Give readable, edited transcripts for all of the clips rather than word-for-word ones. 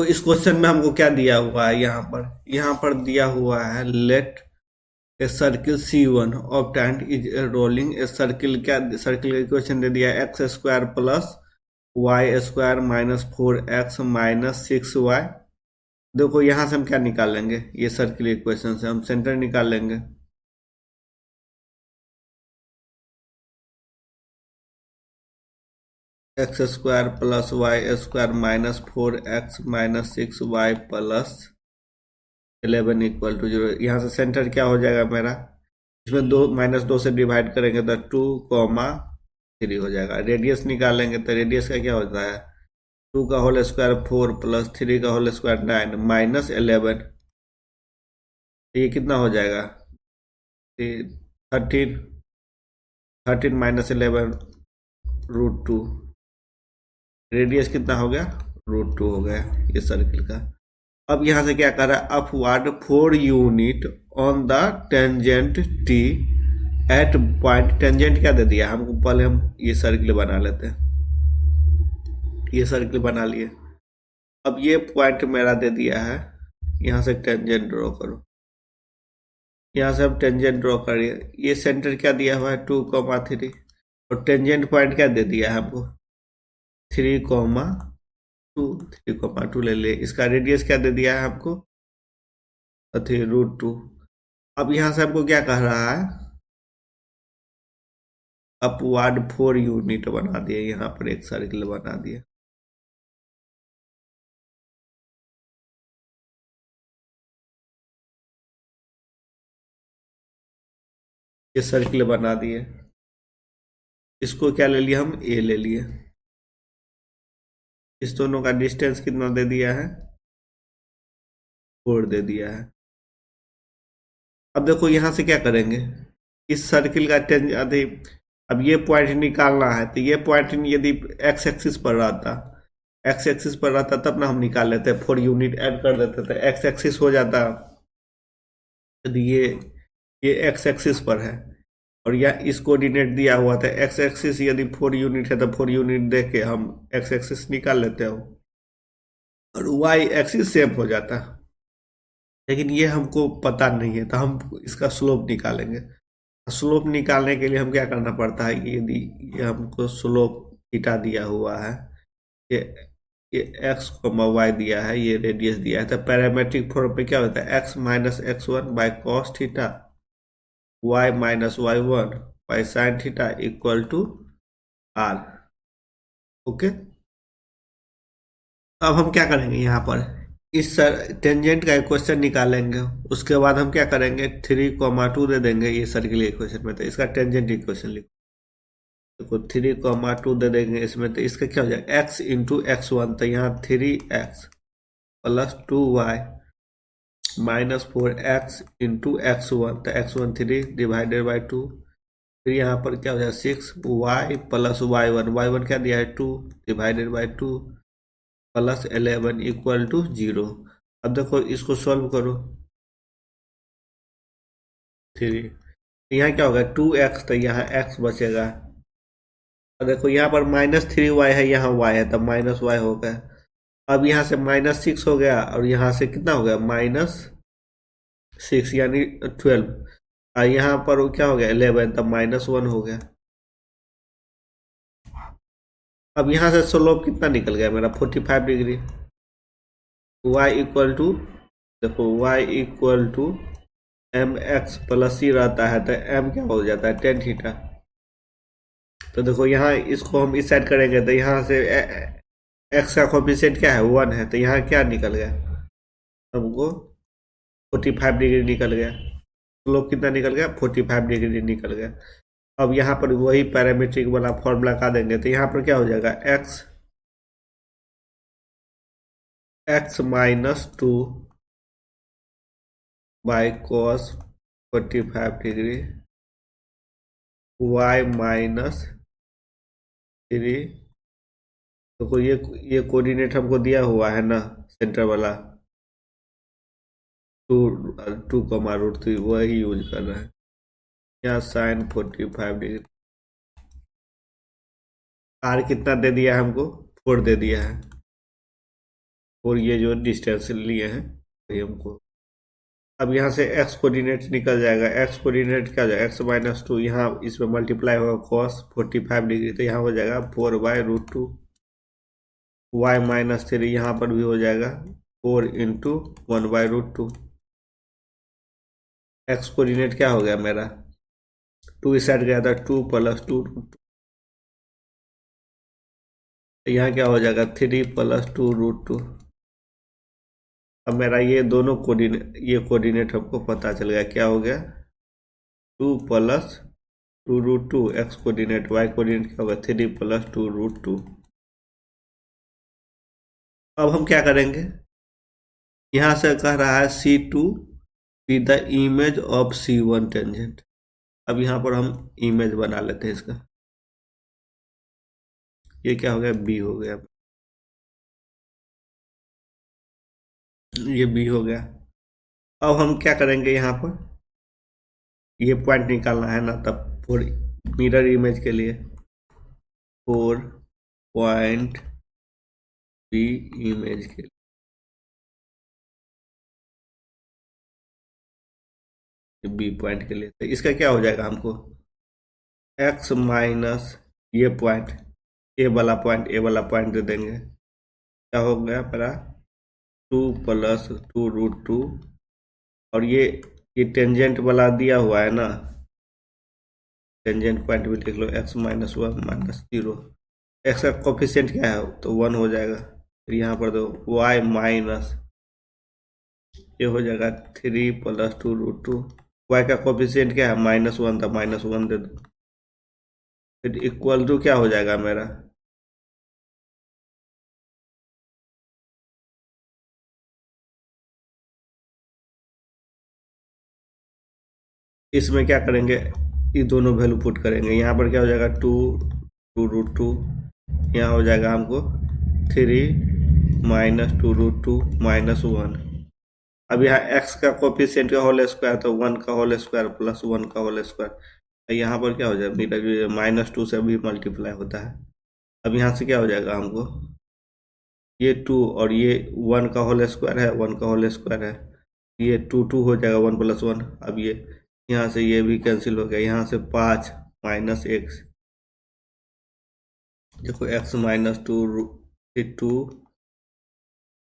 तो इस क्वेश्चन में हमको क्या दिया हुआ है, यहाँ पर दिया हुआ है let a circle C1 obtained is rolling a circle, क्या सर्किल का इक्वेशन दे दिया है, x square plus y square minus 4x minus 6y। देखो यहाँ से हम क्या निकालेंगे, ये सर्किल इक्वेशन से हम सेंटर निकाल लेंगे। X square plus y square minus 4x minus 6y plus 11 equal to 0। यहाँ से सेंटर क्या हो जाएगा मेरा, इसमें दो माइनस 2 से डिवाइड करेंगे तो 2,3 हो जाएगा। रेडियस निकालेंगे तो रेडियस का क्या होता है, 2 का होल स्क्वायर 4 प्लस 3 का होल स्क्वायर 9 माइनस 11। ये कितना हो जाएगा, 13 13 माइनस 11 √2। रेडियस कितना हो गया, √2 हो गया ये सर्किल का। अब यहाँ से क्या कर रहा है, upward 4 unit on the tangent T at point. Tangent क्या दे दिया हमको, पहले हम ये सर्किल बना लेते हैं, ये सर्किल बना लिए। अब ये पॉइंट मेरा दे दिया है, यहाँ से टेंजेंट ड्रॉ करो, यहाँ से हम टेंजेंट ड्रॉ करिए। ये सेंटर क्या दिया हुआ है 2,3 और टेंजेंट पॉइंट क्या दे दिया है हमको 3,2 ले लिए। इसका रेडियस क्या दे दिया है हमको √2। अब यहाँ से हमको क्या कह रहा है, अपवर्ड 4 यूनिट बना दिए, यहाँ पर एक सर्किल बना दिए। ये सर्किल बना दिए, इसको क्या ले लिया हम, ए ले लिए। इस दोनों का डिस्टेंस कितना दे दिया है, 4 दे दिया है। अब देखो यहाँ से क्या करेंगे, इस सर्किल का अब ये पॉइंट निकालना है, तो ये पॉइंट यदि एक्स एक्सिस पर रहता तब ना हम निकाल लेते, 4 यूनिट ऐड कर देते तो एक्स एक्सिस हो जाता। यदि ये एक्स एक्सिस पर है और यह इस कोऑर्डिनेट दिया हुआ था, एक्स एक्सिस यदि 4 यूनिट है तो 4 यूनिट दे के हम एक्स एक्सिस निकाल लेते हो और वाई एक्सिस सेम हो जाता। लेकिन ये हमको पता नहीं है तो हम इसका स्लोप निकालेंगे। स्लोप निकालने के लिए हम क्या करना पड़ता है कि यदि ये हमको स्लोप थीटा दिया हुआ है, ये ये एक्स वाई दिया है, ये रेडियस दिया है, तो पैरामेट्रिक फॉर्म पे क्या होता है, x minus x1 by cos theta y minus y1 by sine theta equal to r। Okay, अब हम क्या करेंगे, यहाँ पर इस टेंजेंट का इक्वेशन निकालेंगे। उसके बाद हम क्या करेंगे, 3,2 दे देंगे ये सर्किल इक्वेशन में, तो इसका टेंजेंट इक्वेशन लिखो। देखो 3,2 दे देंगे इसमें, तो इसका क्या हो जाएगा, x इंटू x1, तो यहाँ 3x plus 2y minus 4x into x1, तो x1 3 डिवाइडेड बाई 2। फिर यहाँ पर क्या हो जाएगा 6y प्लस y1 क्या दिया है 2 divided by 2 plus 11 equal to 0। अब देखो इसको सॉल्व करो, 3 यहाँ क्या होगा 2x, तो यहाँ x बचेगा। और देखो यहाँ पर -3y है, यहाँ y है, तब -y हो गया। अब यहाँ से -6 हो गया और यहाँ से कितना हो गया -6 यानी 12। और यहाँ पर क्या हो गया 11, तब -1 हो गया। अब यहाँ से स्लोप कितना निकल गया मेरा 45 डिग्री। y इक्वल टू, देखो y equal to mx plus c रहता है, तो m क्या हो जाता है tan थीटा। तो देखो यहाँ इसको हम इस साइड करेंगे तो यहाँ से x का कोफिशिएंट क्या है 1 है, तो यहाँ क्या निकल गया हमको 45 डिग्री निकल गया। स्लोप कितना निकल गया 45 डिग्री निकल गया। अब यहाँ पर वही पैरामीट्रिक वाला फॉर्मूला लगा देंगे, तो यहाँ पर क्या हो जाएगा x minus 2 by cos 45 degree y minus 3। तो ये कोऑर्डिनेट हमको दिया हुआ है ना सेंटर वाला 2,2 वही यूज कर रहे हैं। यहाँ साइन 45 डिग्री, r कितना दे दिया है हमको 4 दे दिया है। और ये जो डिस्टेंस लिए हैं ये हमको, अब यहाँ से x कोऑर्डिनेट निकल जाएगा। x कोऑर्डिनेट क्या हो जाएगा, x-2, यहाँ इसमें मल्टीप्लाई होगा cos 45 डिग्री, तो यहाँ हो जाएगा 4/√2, y-3 यहाँ पर भी हो जाएगा 4 इंटू 1/√2। x कोऑर्डिनेट क्या हो गया मेरा, 2 इस साइड गया था, 2 + 2√2, यहाँ क्या हो जाएगा 3 + 2√2। अब मेरा ये दोनों कोऑर्डिनेट, ये कोऑर्डिनेट हमको पता चल गया, क्या हो गया 2 + 2√2, x कोऑर्डिनेट, y कोऑर्डिनेट क्या होगा 3 + 2√2। अब हम क्या करेंगे, यहाँ से कह रहा है C2 be the image of C1 tangent. अब यहाँ पर हम इमेज बना लेते हैं इसका, ये क्या हो गया B हो गया, ये B हो गया। अब हम क्या करेंगे, यहाँ पर ये पॉइंट निकालना है ना, तब फॉर मिरर इमेज के लिए 4 पॉइंट B इमेज के लिए, B पॉइंट के लिए, तो इसका क्या हो जाएगा हमको x माइनस ये पॉइंट, ए वाला पॉइंट दे देंगे, क्या हो गया मेरा 2 + 2√2, और ये टेंजेंट वाला दिया हुआ है ना, टेंजेंट पॉइंट भी लिख लो, x-1 -0, x का कोफिशिएंट क्या है तो 1 हो जाएगा, फिर यहाँ पर दो y माइनस ये हो जाएगा 3 + 2√2, y का कोफिशिएंट क्या है -1 था, -1 दे दो, फिर इक्वल टू क्या हो जाएगा मेरा, इसमें क्या करेंगे, ये दोनों वैल्यू पुट करेंगे, यहाँ पर क्या हो जाएगा 2√2, यहाँ हो जाएगा हमको 3 - 2√2 -1। अब यहाँ x का कोफिशिएंट का होल स्क्वायर, तो 1 का होल स्क्वायर + 1 का होल स्क्वायर, यहाँ पर क्या हो जाएगा -2 से भी मल्टीप्लाई होता है। अब यहाँ से क्या हो जाएगा हमको, ये 2 और ये 1 का होल स्क्वायर है, 1 का होल स्क्वायर है, ये 2 हो जाएगा 1 + 1। अब ये यहाँ से ये भी कैंसिल हो गया, यहाँ से 5 - x, देखो x -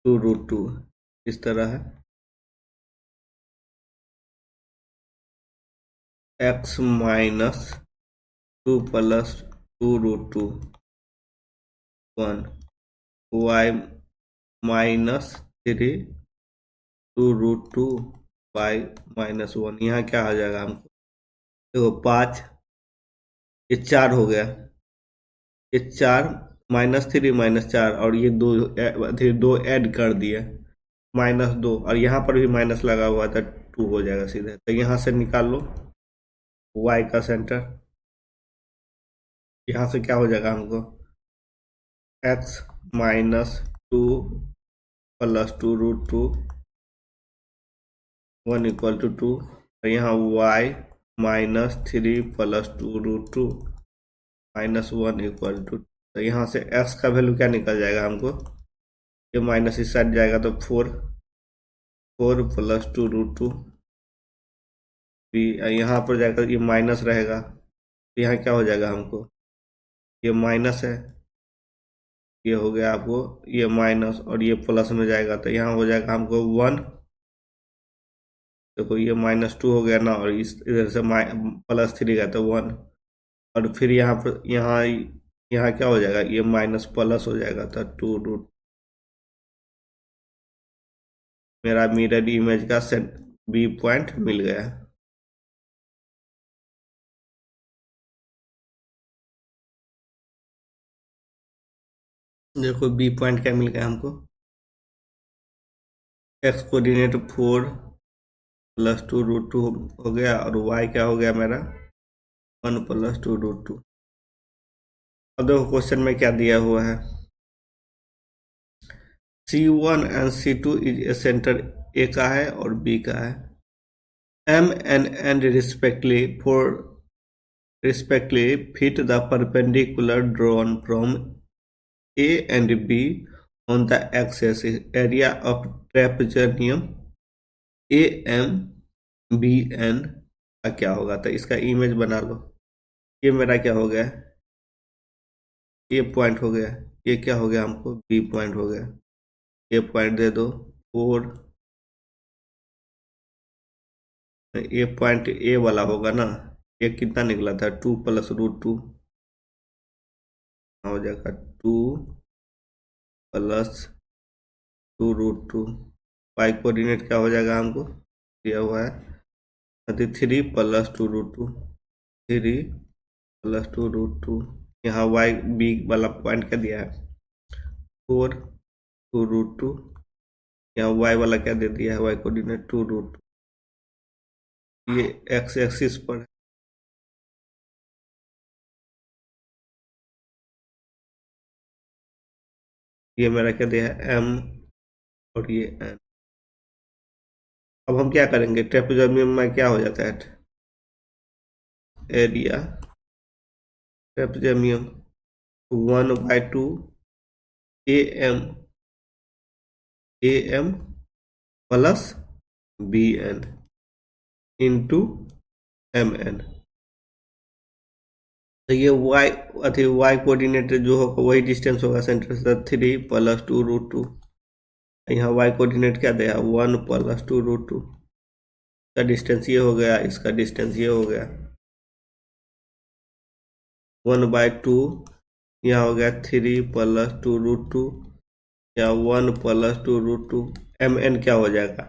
2√2 इस तरह है, x - 2 + 2√2 1, y -3 2√2 y -1, यहाँ क्या आ जाएगा हमको, देखो 5, ये 4 हो गया, ये 4 -3 -4, और ये दो ऐड कर दिए -2, और यहाँ पर भी माइनस लगा हुआ था, 2 हो जाएगा सीधे, तो यहाँ से निकाल लो y का सेंटर, यहाँ से क्या हो जाएगा हमको x -2 + 2√2 1 = 2, तो यहाँ y -3 + 2√2 -1 = 2, तो यहाँ से x का वैल्यू क्या निकल जाएगा हमको, ये माइनस इस साइड जाएगा तो 4 + 2√2, यहाँ पर जाकर ये माइनस रहेगा, तो यहाँ क्या हो जाएगा हमको, ये माइनस है, ये हो गया आपको ये माइनस, और ये प्लस में जाएगा, तो यहाँ हो जाएगा हमको 1, देखो ये -2 हो गया ना, और इस इधर से +3 गया तो 1, और फिर यहाँ पर यहाँ क्या हो जाएगा, ये माइनस प्लस हो जाएगा, तो 2√, मेरा मिरर इमेज का सेट B पॉइंट मिल गया। देखो B पॉइंट क्या मिल गया हमको, x कोऑर्डिनेट 4 + 2√2 हो गया, और y क्या हो गया मेरा 1 + 2√2। अब देखो क्वेश्चन में क्या दिया हुआ है, C1 and C2 is a centre A का है और B का है, M and N respectively fit the perpendicular drawn from A and B on the axis area of trapezium AMBN का क्या होगा। तो इसका इमेज बना लो। ये मेरा क्या हो गया, ए पॉइंट हो गया, ये क्या हो गया हमको, बी पॉइंट हो गया। ए पॉइंट दे दो 4, ए पॉइंट ए वाला होगा ना। ये कितना निकला था, 2 + √2 हो जाएगा 2 + 2√2। वाई कोऑर्डिनेट क्या हो जाएगा हमको दिया हुआ है 3 + 2√2, 3 + 2√2। यहाँ वाई बी वाला पॉइंट क्या दिया है 4 2√2। यहाँ वाई वाला क्या दे दिया है, वाई कोऑर्डिनेट 2√2। ये एक्स एक्सिस पर है। ये मेरा क्या दिया है M और ये N। अब हम क्या करेंगे, ट्रेपेजोनियम में क्या हो जाता है area trapezium 1/2 AM plus BN into MN। तो ये वाई कोऑर्डिनेट जो होगा वही डिस्टेंस होगा सेंटर से 3 + 2√2। यहाँ वाई कोऑर्डिनेट क्या दिया 1 + 2√2। इसका डिस्टेंस ये हो गया, इसका डिस्टेंस ये हो गया 1/2। यहाँ हो गया 3 + 2√2 या 1 + 2√2। MN क्या हो जाएगा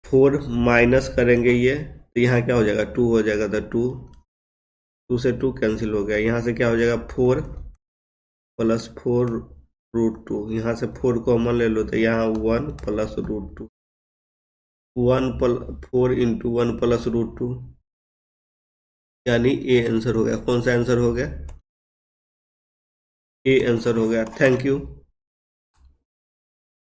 4 माइनस करेंगे ये तो यहाँ क्या हो जाएगा 2 हो जाएगा। तो 2 से 2 कैंसिल हो गया। यहाँ से क्या हो जाएगा 4 + 4√2। यहाँ से 4 कॉमन ले लो तो यहाँ 1 + √2। 4 × 1 + √2 यानी ए आंसर हो गया। कौन सा आंसर हो गया, ए आंसर हो गया। Thank you.